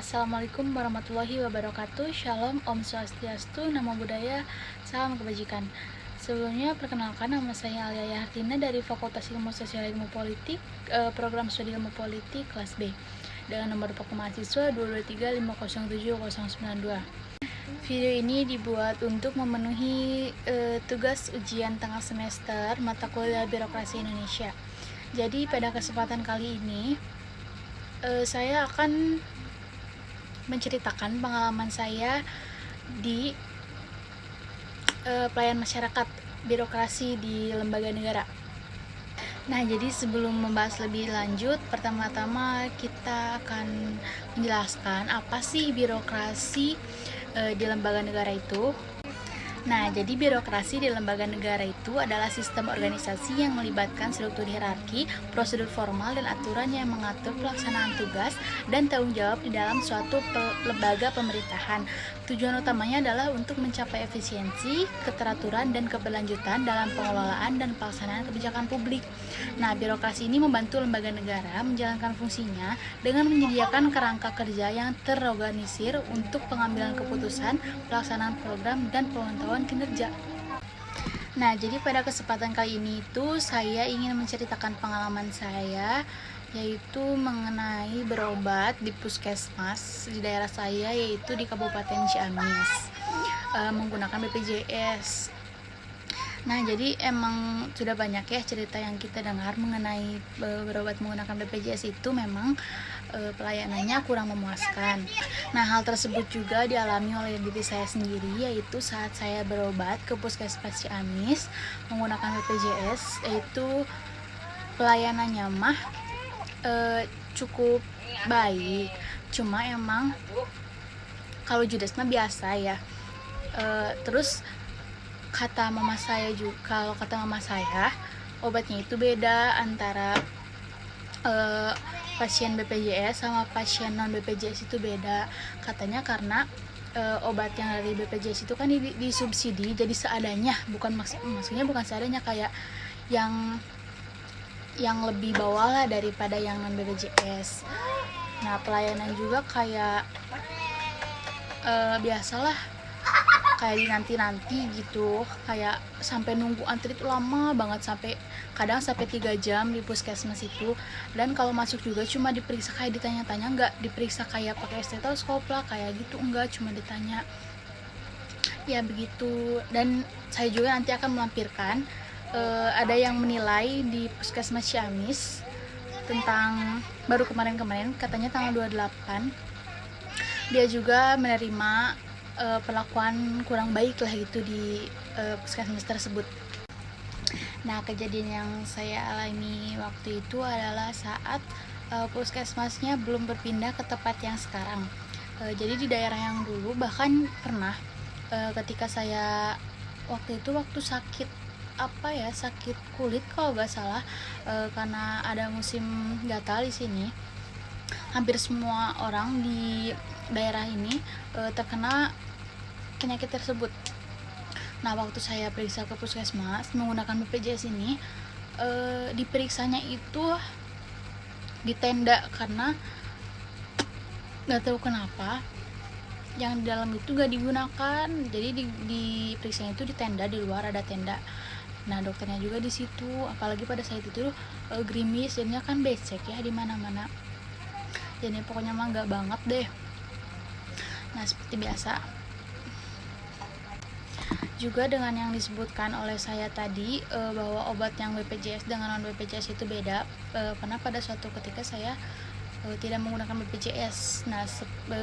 Assalamualaikum warahmatullahi wabarakatuh. Shalom, Om Swastiastu, Namo Buddhaya, salam kebajikan. Sebelumnya perkenalkan, nama saya Alia Hartina dari Fakultas Ilmu Sosial Ilmu Politik, Program Studi Ilmu Politik kelas B dengan nomor pokok mahasiswa 223507092. Video ini dibuat untuk memenuhi tugas ujian tengah semester mata kuliah Birokrasi Indonesia. Jadi pada kesempatan kali ini saya akan menceritakan pengalaman saya di pelayanan masyarakat birokrasi di lembaga negara. Nah, jadi sebelum membahas lebih lanjut, pertama-tama kita akan menjelaskan apa sih birokrasi di lembaga negara itu. Nah, jadi birokrasi di lembaga negara itu adalah sistem organisasi yang melibatkan struktur hierarki, prosedur formal, dan aturan yang mengatur pelaksanaan tugas dan tanggung jawab di dalam suatu lembaga pemerintahan. Tujuan utamanya adalah untuk mencapai efisiensi, keteraturan, dan keberlanjutan dalam pengelolaan dan pelaksanaan kebijakan publik. Nah, birokrasi ini membantu lembaga negara menjalankan fungsinya dengan menyediakan kerangka kerja yang terorganisir untuk pengambilan keputusan, pelaksanaan program, dan pemantauan kinerja. Nah, jadi pada kesempatan kali ini saya ingin menceritakan pengalaman saya, yaitu mengenai berobat di puskesmas di daerah saya, yaitu di Kabupaten Ciamis, menggunakan BPJS. Nah, jadi emang sudah banyak ya cerita yang kita dengar mengenai berobat menggunakan BPJS itu memang pelayanannya kurang memuaskan. Nah, hal tersebut juga dialami oleh diri saya sendiri, yaitu saat saya berobat ke Puskesmas Ciamis menggunakan BPJS, yaitu pelayanannya mah cukup baik. Cuma emang kalau judes mah biasa ya. Terus kata mama saya juga, kalau kata mama saya obatnya itu beda antara pasien BPJS sama pasien non BPJS itu beda. Katanya karena obat yang dari BPJS itu kan disubsidi jadi seadanya, maksudnya bukan seadanya, kayak yang lebih bawah lah daripada yang non BPJS. Nah, pelayanan juga kayak biasalah, kayak dinanti-nanti gitu, kayak sampai nunggu antri itu lama banget, kadang sampai 3 jam di puskesmas itu. Dan kalau masuk juga cuma diperiksa, kayak ditanya-tanya, nggak diperiksa kayak pakai stetoskop lah kayak gitu, enggak, cuma ditanya ya begitu. Dan saya juga nanti akan melampirkan ada yang menilai di puskesmas Ciamis tentang baru kemarin katanya tanggal 28, dia juga menerima perlakuan kurang baik lah gitu di puskesmas tersebut. Nah, kejadian yang saya alami waktu itu adalah saat puskesmasnya belum berpindah ke tempat yang sekarang. Jadi di daerah yang dulu bahkan pernah ketika saya waktu sakit sakit kulit kalau nggak salah, karena ada musim gatal di sini. Hampir semua orang di daerah ini terkena penyakit tersebut. Nah, waktu saya periksa ke puskesmas menggunakan BPJS ini, diperiksanya itu di tenda karena nggak tahu kenapa yang di dalam itu nggak digunakan. Jadi diperiksanya itu di tenda, di luar ada tenda. Nah, dokternya juga di situ, apalagi pada saat itu gerimis, jadinya kan becek ya di mana-mana. Jadi pokoknya mah nggak banget deh. Nah, seperti biasa juga dengan yang disebutkan oleh saya tadi, bahwa obat yang BPJS dengan non BPJS itu beda, karena pada suatu ketika saya tidak menggunakan BPJS. Nah,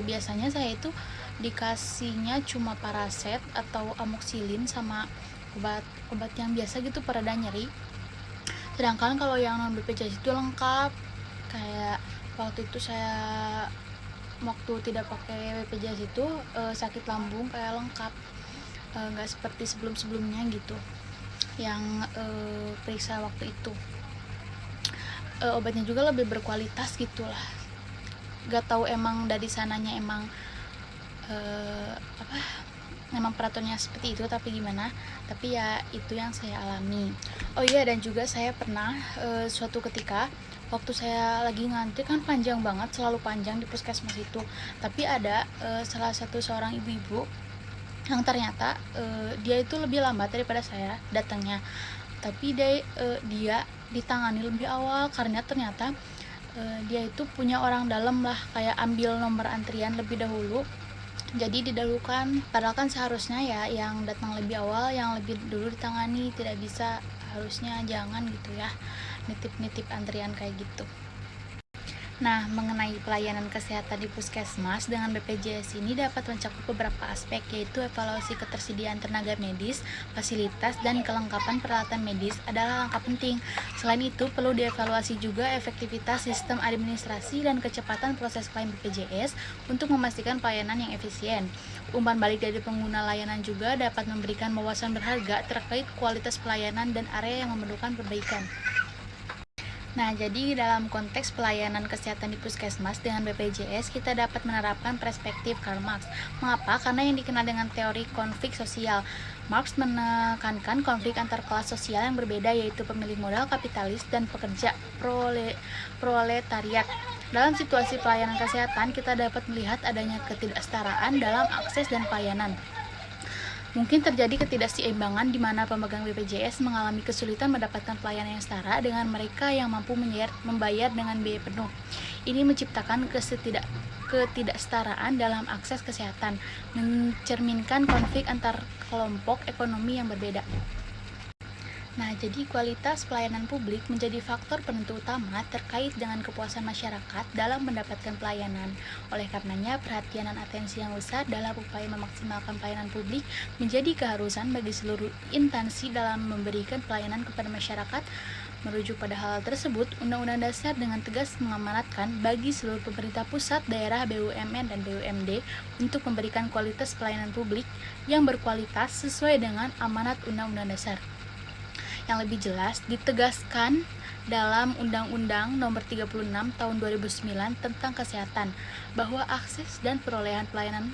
biasanya saya itu dikasihnya cuma paraset atau amoxicillin sama obat yang biasa gitu pereda nyeri. Sedangkan kalau yang non BPJS itu lengkap. Kayak waktu itu saya tidak pakai BPJS itu sakit lambung kayak lengkap, nggak seperti sebelumnya gitu yang periksa waktu itu. Obatnya juga lebih berkualitas gitulah. Gak tahu emang dari sananya emang memang peraturannya seperti itu, tapi gimana, tapi ya itu yang saya alami. Oh iya, dan juga saya pernah suatu ketika Waktu saya lagi ngantri kan panjang banget, selalu panjang di puskesmas itu. Tapi ada salah satu seorang ibu-ibu yang ternyata dia itu lebih lambat daripada saya datangnya. Tapi dia ditangani lebih awal karena ternyata dia itu punya orang dalam lah, kayak ambil nomor antrian lebih dahulu, jadi didahulukan. Padahal kan seharusnya ya yang datang lebih awal yang lebih dulu ditangani, tidak bisa, harusnya jangan gitu ya, nitip-nitip antrian kayak gitu. Nah, mengenai pelayanan kesehatan di puskesmas dengan BPJS ini dapat mencakup beberapa aspek, yaitu evaluasi ketersediaan tenaga medis, fasilitas, dan kelengkapan peralatan medis adalah langkah penting. Selain itu, perlu dievaluasi juga efektivitas sistem administrasi dan kecepatan proses klaim BPJS untuk memastikan pelayanan yang efisien. Umpan balik dari pengguna layanan juga dapat memberikan wawasan berharga terkait kualitas pelayanan dan area yang memerlukan perbaikan. Nah, jadi dalam konteks pelayanan kesehatan di puskesmas dengan BPJS, kita dapat menerapkan perspektif Karl Marx. Mengapa? Karena yang dikenal dengan teori konflik sosial. Marx menekankan konflik antar kelas sosial yang berbeda, yaitu pemilik modal kapitalis dan pekerja proletariat. Dalam situasi pelayanan kesehatan, kita dapat melihat adanya ketidaksetaraan dalam akses dan pelayanan. Mungkin terjadi ketidakseimbangan di mana pemegang BPJS mengalami kesulitan mendapatkan pelayanan yang setara dengan mereka yang mampu membayar dengan biaya penuh. Ini menciptakan ketidaksetaraan dalam akses kesehatan, mencerminkan konflik antar kelompok ekonomi yang berbeda. Nah, jadi kualitas pelayanan publik menjadi faktor penentu utama terkait dengan kepuasan masyarakat dalam mendapatkan pelayanan. Oleh karenanya, perhatian dan atensi yang besar dalam upaya memaksimalkan pelayanan publik menjadi keharusan bagi seluruh instansi dalam memberikan pelayanan kepada masyarakat. Merujuk pada hal tersebut, Undang-Undang Dasar dengan tegas mengamanatkan bagi seluruh pemerintah pusat, daerah, BUMN, dan BUMD untuk memberikan kualitas pelayanan publik yang berkualitas sesuai dengan amanat Undang-Undang Dasar. Yang lebih jelas ditegaskan dalam Undang-Undang Nomor 36 Tahun 2009 tentang Kesehatan bahwa akses dan perolehan pelayanan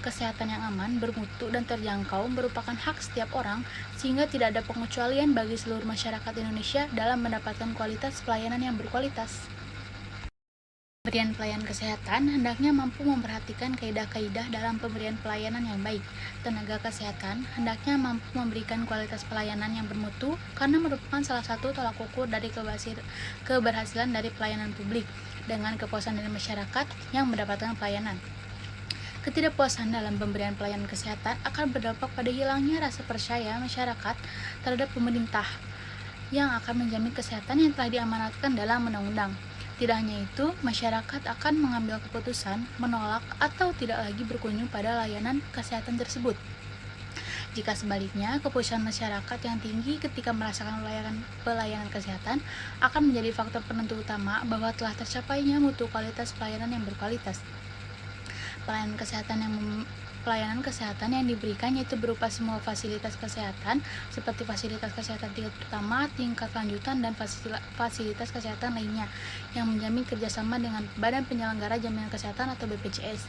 kesehatan yang aman, bermutu, dan terjangkau merupakan hak setiap orang, sehingga tidak ada pengecualian bagi seluruh masyarakat Indonesia dalam mendapatkan kualitas pelayanan yang berkualitas. Pemberian pelayanan kesehatan hendaknya mampu memperhatikan kaidah-kaidah dalam pemberian pelayanan yang baik. Tenaga kesehatan hendaknya mampu memberikan kualitas pelayanan yang bermutu karena merupakan salah satu tolak ukur dari keberhasilan dari pelayanan publik dengan kepuasan dari masyarakat yang mendapatkan pelayanan. Ketidakpuasan dalam pemberian pelayanan kesehatan akan berdampak pada hilangnya rasa percaya masyarakat terhadap pemerintah yang akan menjamin kesehatan yang telah diamanatkan dalam undang-undang. Tidak hanya itu, masyarakat akan mengambil keputusan menolak atau tidak lagi berkunjung pada layanan kesehatan tersebut. Jika sebaliknya, kepuasan masyarakat yang tinggi ketika merasakan pelayanan kesehatan akan menjadi faktor penentu utama bahwa telah tercapainya mutu kualitas pelayanan yang berkualitas. Pelayanan kesehatan yang diberikan yaitu berupa semua fasilitas kesehatan seperti fasilitas kesehatan tingkat pertama, tingkat lanjutan, dan fasilitas kesehatan lainnya yang menjamin kerjasama dengan Badan Penyelenggara Jaminan Kesehatan atau BPJS.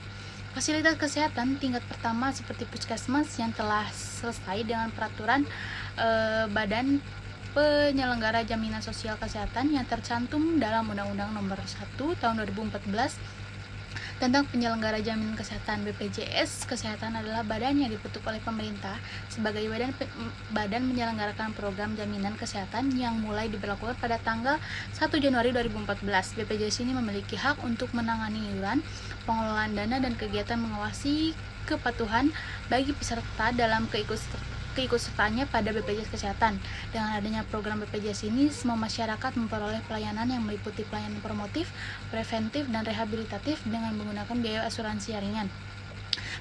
Fasilitas kesehatan tingkat pertama seperti puskesmas yang telah selesai dengan peraturan Badan Penyelenggara Jaminan Sosial Kesehatan yang tercantum dalam Undang-Undang Nomor 1 Tahun 2014 tentang penyelenggara jaminan kesehatan. BPJS Kesehatan adalah badan yang dibentuk oleh pemerintah sebagai badan menyelenggarakan program jaminan kesehatan yang mulai diberlakukan pada tanggal 1 Januari 2014. BPJS ini memiliki hak untuk menangani iuran, pengelolaan dana, dan kegiatan mengawasi kepatuhan bagi peserta dalam keikutsertaannya pada BPJS Kesehatan. Dengan adanya program BPJS ini, semua masyarakat memperoleh pelayanan yang meliputi pelayanan promotif, preventif, dan rehabilitatif dengan menggunakan biaya asuransi yang ringan.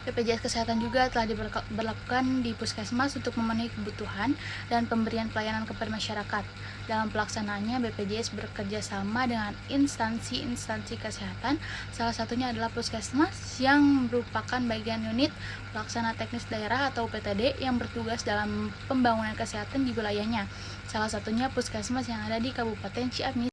BPJS Kesehatan juga telah diberlakukan di puskesmas untuk memenuhi kebutuhan dan pemberian pelayanan kepada masyarakat. Dalam pelaksanaannya, BPJS bekerja sama dengan instansi-instansi kesehatan, salah satunya adalah puskesmas yang merupakan bagian unit pelaksana teknis daerah atau UPTD yang bertugas dalam pembangunan kesehatan di wilayahnya. Salah satunya puskesmas yang ada di Kabupaten Ciamis